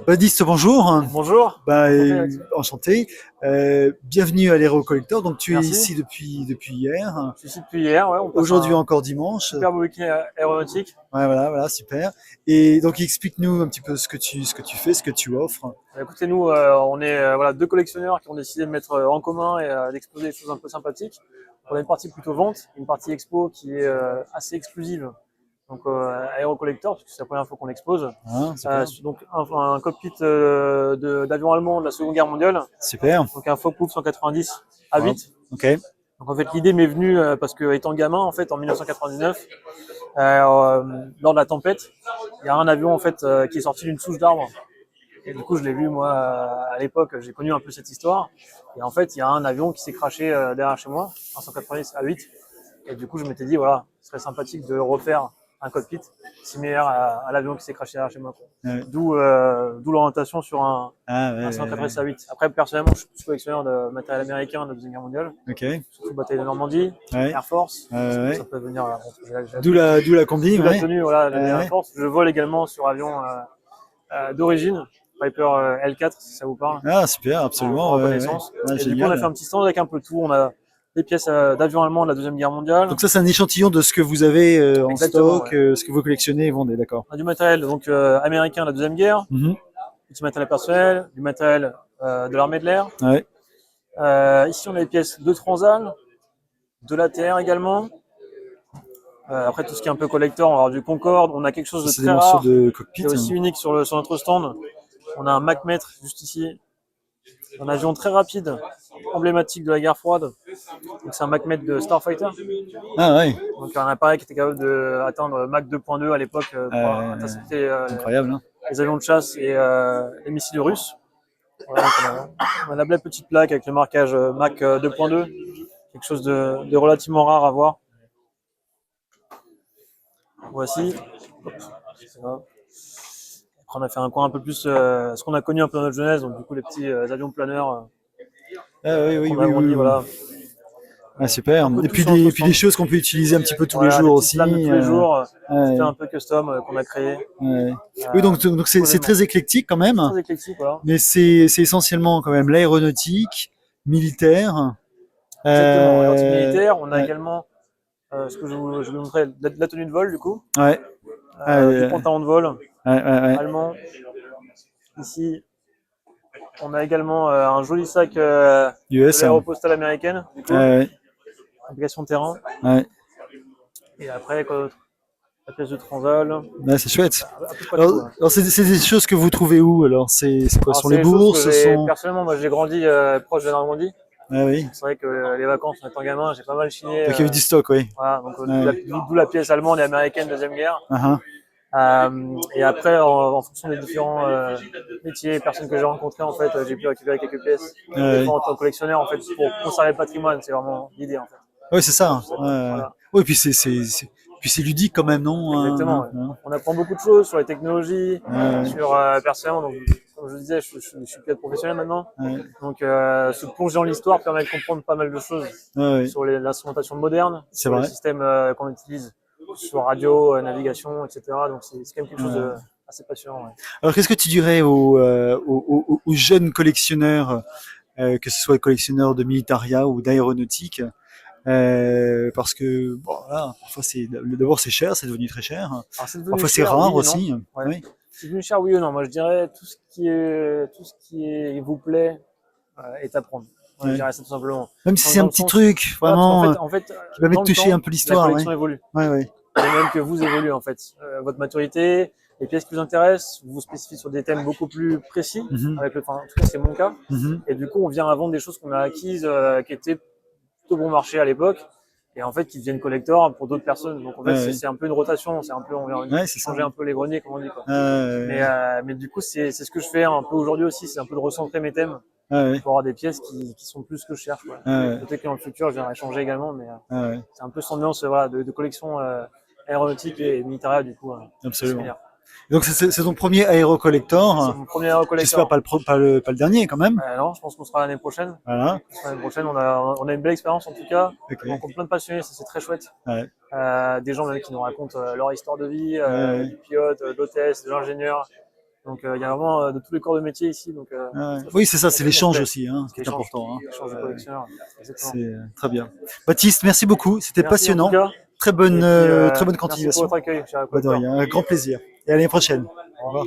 Baptiste, bonjour. Bonjour, Bah, enchanté Alex. enchanté. Bienvenue à l'Aéro Collector. Donc, tu es Merci. ici depuis hier. Je suis ici depuis hier, ouais, on passe Aujourd'hui un encore dimanche. super beau week-end aéronautique. Ouais, voilà, super. Et donc, explique-nous un petit peu ce que tu fais, ce que tu offres. Écoutez, nous, on est voilà, deux collectionneurs qui ont décidé de mettre en commun et d'exposer des choses un peu sympathiques. On a une partie plutôt vente, une partie expo qui est assez exclusive. Donc Aéro Collector, parce que c'est la première fois qu'on expose. Hein, super. Donc un cockpit d'avion allemand de la Seconde Guerre mondiale. Super. Donc un Focke-Wulf 190 A8. Ok. Donc en fait l'idée m'est venue parce que étant gamin en fait en 1999 lors de la tempête, il y a un avion en fait qui est sorti d'une souche d'arbre et du coup je l'ai vu moi à l'époque, j'ai connu un peu cette histoire et en fait il y a un avion qui s'est crashé derrière chez moi, un 190 A8 et du coup je m'étais dit voilà, ce serait sympathique de refaire un cockpit similaire à l'avion qui s'est crashé derrière chez moi. Ouais. D'où l'orientation sur Ah, ouais, un ouais, ouais. 190 A8. Après personnellement je suis collectionneur de matériel américain de la Deuxième Guerre mondiale. Ok. Surtout bataille de Normandie, Ouais. Air Force, Ouais. ça peut venir. D'où la combi, D'où la ouais. tenue, voilà, de Air Ouais. Force. Je vole également sur avion d'origine, Piper L4, si ça vous parle, Ah, super, en absolument. Ouais, ouais. reconnaissance. Ah, Et du coup, on a fait génial. un petit stand avec un peu tout. On a des pièces d'avions allemands de la Deuxième Guerre mondiale. Donc ça, c'est un échantillon de ce que vous avez en Exactement, stock, ouais. ce que vous collectionnez et vendez, d'accord. On a du matériel donc américain de la Deuxième Guerre, Mhm. du matériel personnel, du matériel de l'armée de l'air. Ouais. Ici, on a des pièces de Transal, de l'ATR également. Après, tout ce qui est un peu collector, on va avoir du Concorde. On a quelque chose Ça, de c'est des très morceaux rare, de qui cockpit. est aussi unique sur notre stand. On a un Mach-mètre juste ici, un avion très rapide, emblématique de la guerre froide. Donc c'est un Mach-mètre de Starfighter. Ah, ouais. Donc un appareil qui était capable d'atteindre Mach 2.2 à l'époque pour intercepter Incroyable, hein. les avions de chasse et les missiles russes. Voilà, donc on a la belle petite plaque avec le marquage Mach 2.2, quelque chose de relativement rare à voir. Voici. Après, on a fait un coin un peu plus, ce qu'on a connu un peu dans notre jeunesse, donc du coup les petits avions planeurs Ah, oui, oui, qu'on a oui, oui, agrandis, oui. voilà. Ah, super. Un peu Et tout puis sur notre des stand. choses qu'on peut utiliser un petit peu tous les Voilà, des jours petites flammes de aussi. tous les jours, Ouais, fait un peu custom qu'on a créé. ouais. Oui, donc c'est Prochainement. très éclectique quand même, C'est très éclectique, voilà. mais c'est essentiellement quand même l'aéronautique, militaire. Exactement, aéronautique Euh, militaire. On a ouais, également ce que je vais vous montrer, la tenue de vol du coup, ouais, du ouais, pantalon de vol ouais. allemand. Ici, on a également un joli sac de US. l'aéropostale américaine, du coup, Ouais, application terrain. ouais. Et après, quoi d'autre? La pièce de Transal, Ouais, c'est chouette. un peu pas de Alors, tout. Hein. alors c'est des choses que vous trouvez où alors? C'est quoi? Alors, Sur c'est les des choses que bourses? Ce j'ai, sont. personnellement, moi j'ai grandi proche de la Normandie. Ah, oui. C'est vrai que les vacances, en étant gamin, j'ai pas mal chiné. Donc il y a eu du stock, oui. Voilà, donc Ouais. d'où la pièce allemande et américaine Deuxième Guerre. Uh-huh. Et après, en fonction des différents métiers, personnes que j'ai rencontrées, en fait, j'ai pu récupérer quelques pièces. Des Ouais. fois, en tant que collectionneur, en fait, pour conserver le patrimoine, c'est vraiment l'idée, en fait. Ouais, c'est ça. C'est ça, quoi. Ouais. Voilà, Oui, puis puis c'est ludique quand même, non? exactement. Ouais. On apprend beaucoup de choses sur les technologies, Ouais. sur personnellement. Donc, comme je disais, je suis pilote professionnel maintenant. Ouais. Donc, se plonger dans l'histoire permet de comprendre pas mal de choses Ouais. sur l'instrumentation moderne, C'est sur les vrai. systèmes qu'on utilise, sur radio, navigation, etc. Donc, c'est quand même quelque chose Ouais. d'assez passionnant. Ouais. Alors, qu'est-ce que tu dirais aux jeunes collectionneurs, que ce soit collectionneurs de militaria ou d'aéronautique, parce que bon, voilà, parfois d'abord c'est cher, c'est devenu très cher. Alors, c'est devenu Parfois c'est cher, rare oui et non. aussi. Ouais. Oui. C'est devenu cher, oui ou non. Moi, je dirais tout ce qui est, vous plaît est à prendre. Moi, je Ouais. dirais ça tout simplement. Même si c'est Dans un le petit sens, truc, voilà, parce qu'en vraiment, fait, qui permet de dans le toucher un temps, peu la l'histoire, oui. collection évolue. Ouais, ouais. Et même que vous évoluez en fait. Votre maturité, les pièces qui vous intéressent, vous spécifiez sur des thèmes beaucoup plus précis. Mhm. En tout cas, c'est mon cas. Mhm. Et du coup, on vient à vendre des choses qu'on a acquises, qui étaient plutôt bon marché à l'époque, et en fait qui deviennent collector pour d'autres personnes. Donc en Ouais, fait, ouais. c'est un peu une rotation, c'est un peu on vient Ouais, c'est ça. changer un peu les greniers, comme on dit quoi. Ouais, Mais du coup, c'est ce que je fais un peu aujourd'hui aussi, c'est un peu de recentrer mes thèmes ouais, pour avoir des pièces qui sont plus ce que je cherche. Quoi. ouais, Peut-être que dans le futur, je viendrai changer également, mais ouais, c'est un peu cette ambiance voilà, de collection aéronautique et militaire du coup, absolument. similaire. Donc c'est ton premier C'est aérocollector. mon premier aérocollector. J'espère pas le dernier quand même. Non, je pense qu'on sera l'année prochaine. Voilà. L'année prochaine, on a une belle expérience en tout cas. Ok. On rencontre plein de passionnés, ça c'est très chouette. Ouais. Des gens même qui nous racontent leur histoire de vie, Ouais. du pilote, d'hôtesse, de l'ingénieur. Donc il y a vraiment de tous les corps de métier ici. Donc Oui, c'est ça, c'est l'échange complet. aussi, hein, ce qui est L'échange. important. Hein. L'échange de collectionneurs. Exactement. C'est très bien. Baptiste, merci beaucoup. C'était Merci en tout passionnant. cas. Très Et puis, bonne merci pour continuation. votre accueil, cher Bah, de collecteur. rien. Un grand plaisir. Et à l'année prochaine. Au revoir.